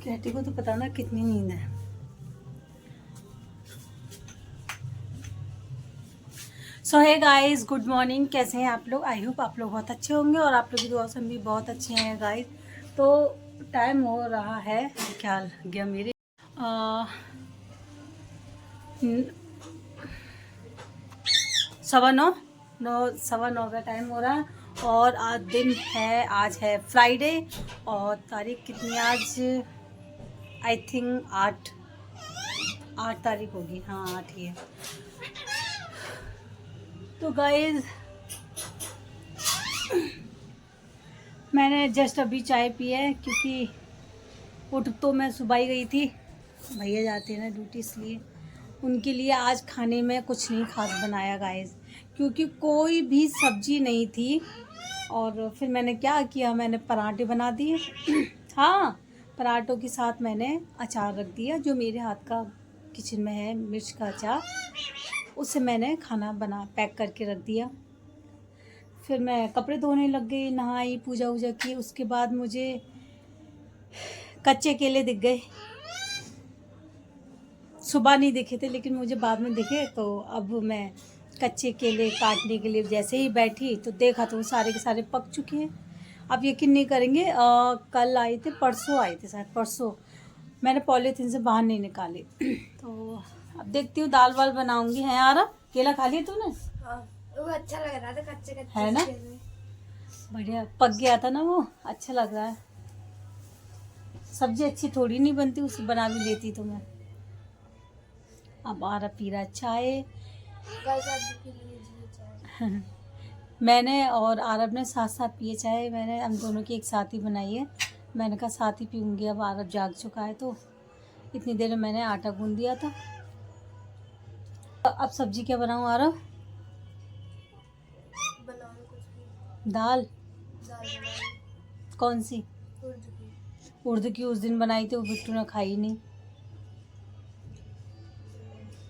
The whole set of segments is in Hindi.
कैटी को तो पता ना कितनी नींद है। सो है गाइस, गुड मॉर्निंग। कैसे हैं आप लोग? आई होप आप लोग बहुत अच्छे होंगे और आप लोग की दुआ से हम भी बहुत अच्छे हैं गाइस। तो टाइम हो रहा है, ख्याल गया मेरे 9:15 का टाइम हो रहा है और आज दिन है, आज है फ्राइडे और तारीख कितनी आज? आई थिंक 8 तारीख होगी। हाँ 8 ही है। तो गाइस मैंने जस्ट अभी चाय पी है क्योंकि उठ तो मैं सुबह ही गई थी, भैया जाते हैं ना ड्यूटी, इसलिए उनके लिए आज खाने में कुछ नहीं खास बनाया गाइस, क्योंकि कोई भी सब्जी नहीं थी। और फिर मैंने क्या किया, मैंने पराठे बना दिए। हाँ, पराठों के साथ मैंने अचार रख दिया जो मेरे हाथ का किचन में है, मिर्च का अचार, उससे मैंने खाना बना पैक करके रख दिया। फिर मैं कपड़े धोने लग गई, नहाई, पूजा वूजा की। उसके बाद मुझे कच्चे केले दिख गए। सुबह नहीं दिखे थे लेकिन मुझे बाद में दिखे, तो अब मैं कच्चे केले काटने के लिए जैसे ही बैठी तो देखा तो वो सारे के सारे पक चुके हैं। आप यकीन नहीं करेंगे, कल आए थे, परसों आए थे शायद, परसों मैंने पॉलीथीन से बाहर नहीं निकाले। तो अब देखती हूँ दाल वाल बनाऊंगी। है यार, केला खा लिया तूने? वो अच्छा लग रहा था, कच्चे कच्चे है ना, बढ़िया पक गया था ना, वो अच्छा लग रहा है। सब्जी अच्छी थोड़ी नहीं बनती, उसे बना भी लेती तो मैं। अब आरब पी रहा चाय। मैंने और आरब ने साथ साथ पिए चाय, मैंने हम दोनों की एक साथ ही बनाई है। मैंने कहा साथ ही पीऊँगी, अब आरब जाग चुका है तो इतनी देर में मैंने आटा गूंद दिया था। अब सब्जी क्या बनाऊँ आरब? दाल? कौन सी? उर्द की उस दिन बनाई थी, वो बिट्टू ने खाई नहीं।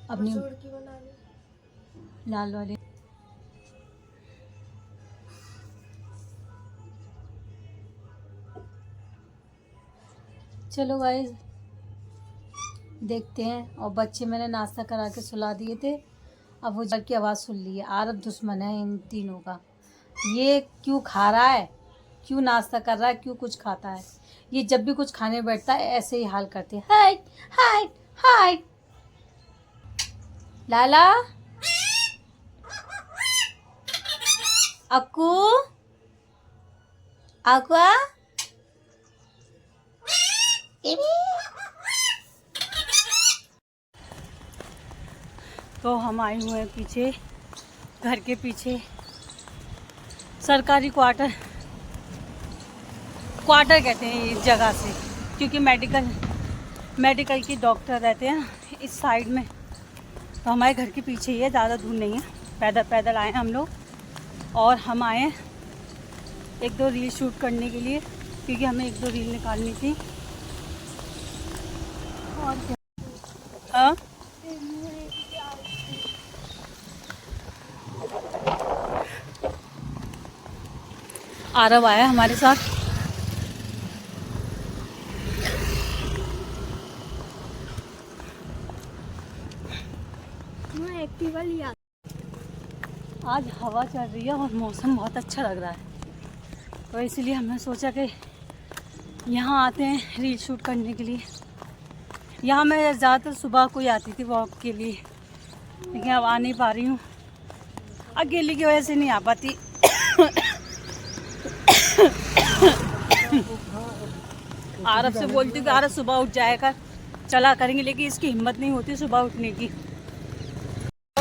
अपनी लाल वाली। चलो गाइस देखते हैं। और बच्चे मैंने नाश्ता करा के सुला दिए थे, अब वो जल की आवाज़ सुन ली है। आरब दुश्मन है इन तीनों का, ये क्यों खा रहा है, क्यों नाश्ता कर रहा है, क्यों कुछ खाता है। ये जब भी कुछ खाने बैठता है ऐसे ही हाल करते हैं। हाइट हाइट हाइट। लाला, अक्कू, अक्वा, तो हम आए हुए हैं पीछे, घर के पीछे सरकारी क्वार्टर कहते हैं इस जगह से, क्योंकि मेडिकल की डॉक्टर रहते हैं इस साइड में। तो हमारे घर के पीछे ही है, ज़्यादा दूर नहीं है। पैदल आए हम लोग, और हम आए 1-2 रील शूट करने के लिए, क्योंकि हमें 1-2 रील निकालनी थी। और क्या? हाँ, आरब आया हमारे साथ। आज हवा चल रही है और मौसम बहुत अच्छा लग रहा है, तो इसलिए हमने सोचा कि यहाँ आते हैं रील शूट करने के लिए। यहाँ मैं ज़्यादातर सुबह को ही आती थी वॉक के लिए, लेकिन अब आ नहीं पा रही हूँ, अकेले की वजह से नहीं आ पाती। आरब से बोलती हूँ कि आरब सुबह उठ जाया कर, चला करेंगे, लेकिन इसकी हिम्मत नहीं होती सुबह उठने की।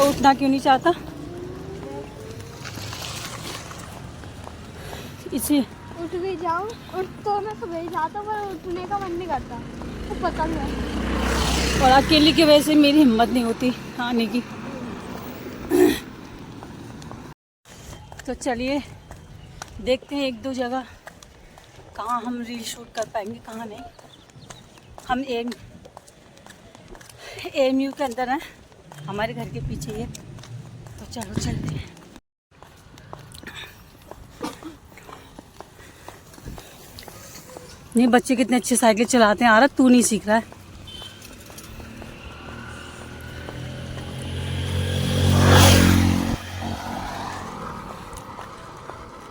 उठना क्यों नहीं चाहता इसी। उठ भी जाऊं, उठ तो मैं सुबह जाता, पर उठने का मन नहीं करता, तो पता नहीं। और अकेली की वजह से मेरी हिम्मत नहीं होती आने की। तो चलिए देखते हैं 1-2 जगह कहाँ हम रील शूट कर पाएंगे, कहाँ नहीं। हम AMU के अंदर हैं, हमारे घर के पीछे ही है, तो चलो चलते हैं। नहीं, बच्चे कितने अच्छे साइकिल चलाते हैं, आ रहा तू नहीं सीख रहा है।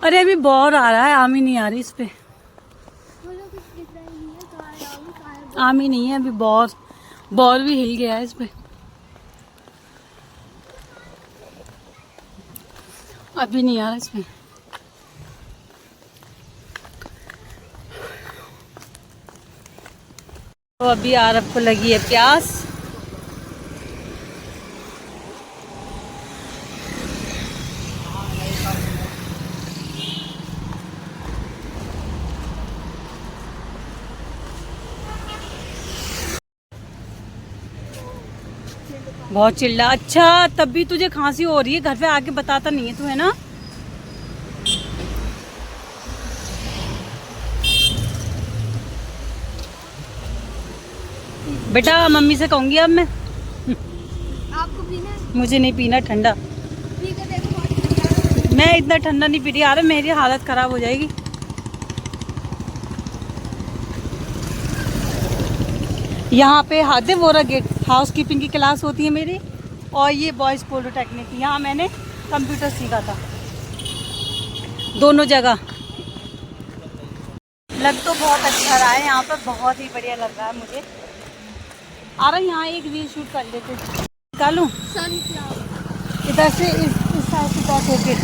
अरे अभी बॉर आ रहा है, आम ही नहीं आ रही इस पे। आम ही नहीं है अभी, बॉर भी हिल गया है इस पे। अभी नहीं आ रहा इसमें। तो अभी आरब को लगी है प्यास। बहुत चिल्ला। अच्छा, तब भी तुझे खांसी हो रही है, घर पे आके बताता नहीं है तू, है ना? बेटा मम्मी से कहूंगी अब मैं। आपको पीना है? मुझे नहीं पीना ठंडा। पी के देखो, बहुत ठंडा है। मैं इतना ठंडा नहीं पी रही यार, मेरी हालत खराब हो जाएगी। यहाँ पे हादे वोरा गेट हाउस कीपिंग की क्लास होती है मेरी, और ये बॉयज़ पॉलिटेक्निक, यहाँ मैंने कंप्यूटर सीखा था। दोनों जगह लग तो बहुत अच्छा रहा है, यहाँ पर बहुत ही बढ़िया लग रहा है मुझे। आ रहा यहाँ एक रील शूट कर लेते, निकालूं इधर से, इस साइड से टॉप होके।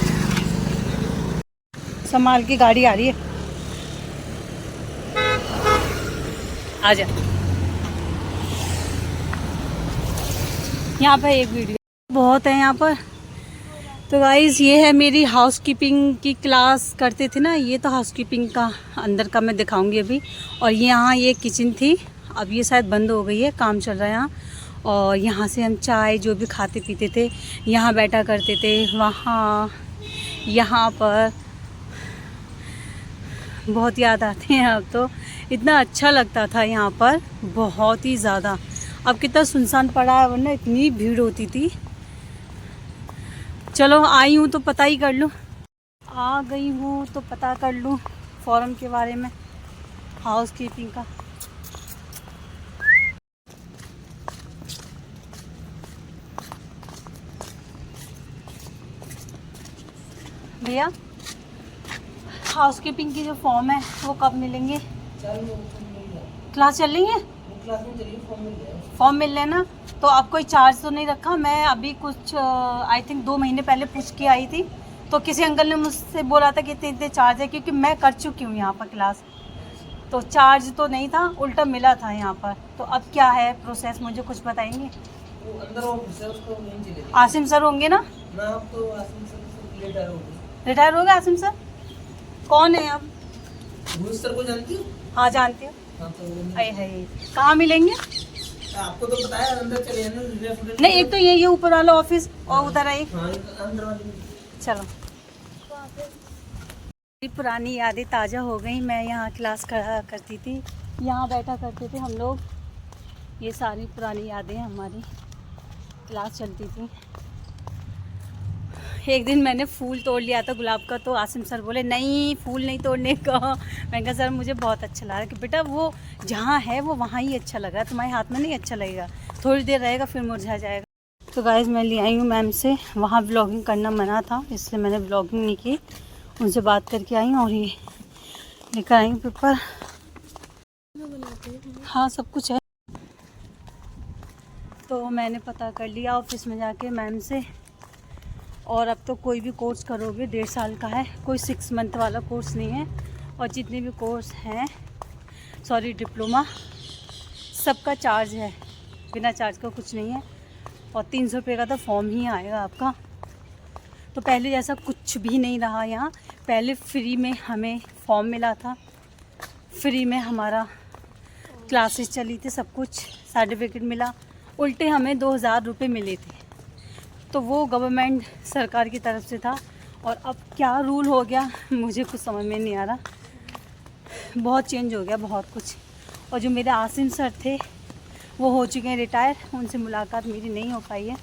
संभाल की गाड़ी आ रही है, आजा। यहाँ पर एक वीडियो बहुत है यहाँ पर। तो गाइज़ ये है मेरी हाउस कीपिंग की क्लास करते थे ना, ये तो हाउस कीपिंग का अंदर का मैं दिखाऊंगी अभी। और यहाँ ये किचन थी, अब ये शायद बंद हो गई है, काम चल रहा है यहाँ। और यहाँ से हम चाय जो भी खाते पीते थे यहाँ बैठा करते थे। वहाँ यहाँ पर बहुत याद आते हैं अब तो, इतना अच्छा लगता था यहाँ पर, बहुत ही ज़्यादा। अब कितना सुनसान पड़ा है, वरना इतनी भीड़ होती थी। चलो आई हूँ तो पता ही कर लूँ, आ गई हूँ तो पता कर लूँ फॉर्म के बारे में, हाउस कीपिंग का। भैया हाउस कीपिंग की जो फॉर्म है वो कब मिलेंगे? क्लास चल रही है, फॉर्म मिल लेना। तो अब कोई चार्ज तो नहीं रखा? मैं अभी कुछ आई थिंक 2 महीने पहले पूछ के आई थी, तो किसी अंकल ने मुझसे बोला था कि इतने इतने चार्ज है, क्योंकि मैं कर चुकी हूँ यहाँ पर क्लास, तो चार्ज तो नहीं था, उल्टा मिला था यहाँ पर। तो अब क्या है प्रोसेस, मुझे कुछ बताएंगे? वो अंदर ऑफिस है, उसको नहीं चलेगी। आसिम सर होंगे ना? ना, अब तो आसिम सर से रिटायर हो गए। रिटायर हो गए आसिम सर? कौन है अब? भूष सर को जानती हो? हाँ जानती हूँ। हाँ, तो वो अरे है, कहाँ मिलेंगे? आपको तो बताया, अंदर चले जाना, रेफरेंस। नहीं, एक तो ये ऊपर वाला ऑफिस, और उधर है एक। हाँ, अंदर वाली। चलो, पुरानी यादें ताज़ा हो गई। मैं यहाँ क्लास करा करती थी, यहाँ बैठा करते थे हम लोग। ये सारी पुरानी यादें हमारी, क्लास चलती थी। एक दिन मैंने फूल तोड़ लिया था गुलाब का, तो आसिम सर बोले नहीं फूल नहीं तोड़ने का। मैंने कहा सर मुझे बहुत अच्छा लगा कि बेटा वो जहाँ है वो वहाँ ही अच्छा लगा, तुम्हारे हाथ में नहीं अच्छा लगेगा, थोड़ी देर रहेगा फिर मुरझा जाएगा। तो गाइस मैं ले आई हूँ मैम से, वहाँ व्लॉगिंग करना मना था इसलिए मैंने व्लॉगिंग नहीं की। उनसे बात करके आई हूँ और ये लेकर आई हूँ पेपर। हाँ सब कुछ है। तो मैंने पता कर लिया ऑफिस में जाके मैम से, और अब तो कोई भी कोर्स करोगे 1.5 साल का है, कोई 6 मंथ वाला कोर्स नहीं है। और जितने भी कोर्स हैं, सॉरी डिप्लोमा, सबका चार्ज है, बिना चार्ज का कुछ नहीं है। और 300 रुपये का तो फॉर्म ही आएगा आपका। तो पहले जैसा कुछ भी नहीं रहा यहाँ, पहले फ्री में हमें फॉर्म मिला था, फ्री में हमारा क्लासेस चली थी, सब कुछ सर्टिफिकेट मिला, उल्टे हमें 2000 रुपये मिले थे। तो वो गवर्नमेंट सरकार की तरफ से था। और अब क्या रूल हो गया मुझे कुछ समझ में नहीं आ रहा, बहुत चेंज हो गया बहुत कुछ। और जो मेरे आसिम सर थे वो हो चुके हैं रिटायर, उनसे मुलाकात मेरी नहीं हो पाई है।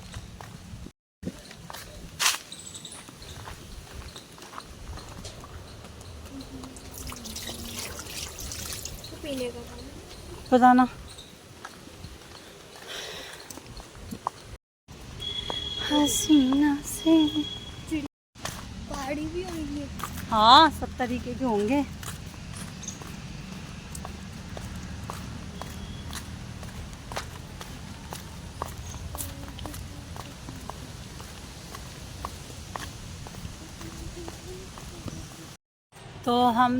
पीने का काम। बताना। हसीना से पहाड़ी भी होंगी। हाँ, सब तरीके के होंगे। तो हम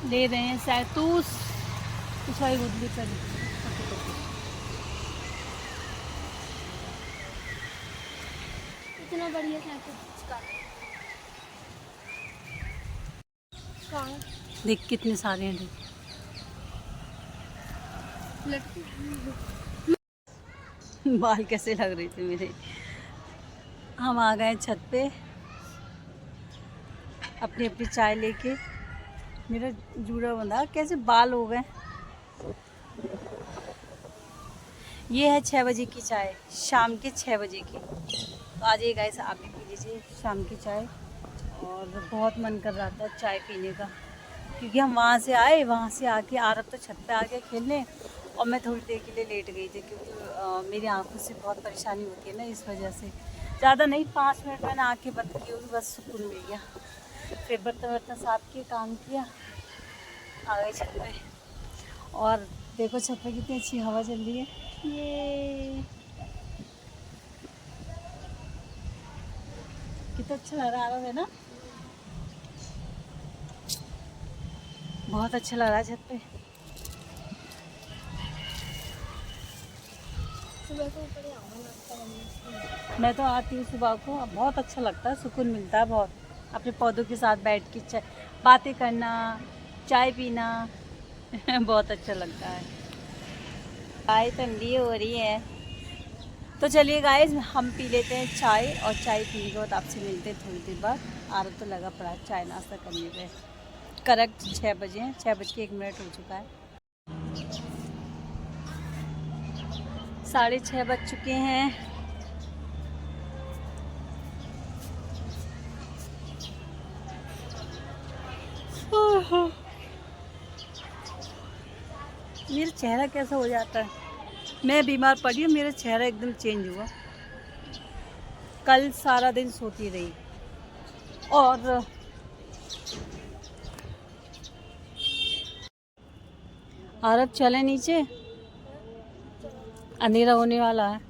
ले रहे हैं सैतूस पिछवाई गुदली पर। इतना बढ़िया से कहाँ देख कितने सारे हैं। देख लटकी। बाल कैसे लग रहे थे मेरे। हम आ गए छत पे अपनी अपनी चाय लेके। मेरा जूड़ा बंधा कैसे बाल हो गए। ये है 6 बजे की चाय, शाम के 6 बजे की। तो आज ये गाइस आप भी पी लीजिए शाम की चाय। और बहुत मन कर रहा था चाय पीने का, क्योंकि हम वहाँ से आए, वहाँ से आके आरब तो छत पे आ गए खेलने, और मैं थोड़ी देर के लिए लेट गई थी, क्योंकि मेरी आंखों से बहुत परेशानी होती है ना, इस वजह से। ज़्यादा नहीं, 5 मिनट मैंने आँखें बंद की होगी, बस सुकून मिल गया। फिर बर्तन वर्तन साफ किए, काम किया, आ गई छत पे। और देखो छत पे कितनी अच्छी हवा चल रही है। ये कितना अच्छा लग रहा है ना, बहुत अच्छा लग रहा है छत पे। सुबह को ऊपर आऊँगा नाश्ता करने। मैं तो आती हूँ सुबह को, बहुत अच्छा लगता है, सुकून मिलता है बहुत। अपने पौधों के साथ बैठ के बातें करना, चाय पीना बहुत अच्छा लगता है। चाय ठंडी हो रही है, तो चलिए गाइस हम पी लेते हैं चाय, और चाय पीने के बाद आपसे मिलते हैं थोड़ी देर बाद। आरब तो लगा पड़ा है चाय नाश्ता करने पे। करेक्ट 6 बजे हैं, 6:01 हो चुका है। 6:30 बज चुके हैं। मेरा चेहरा कैसा हो जाता है। मैं बीमार पड़ी हूँ, मेरा चेहरा एकदम चेंज हुआ। कल सारा दिन सोती रही, और आरब चले नीचे, अंधेरा होने वाला है।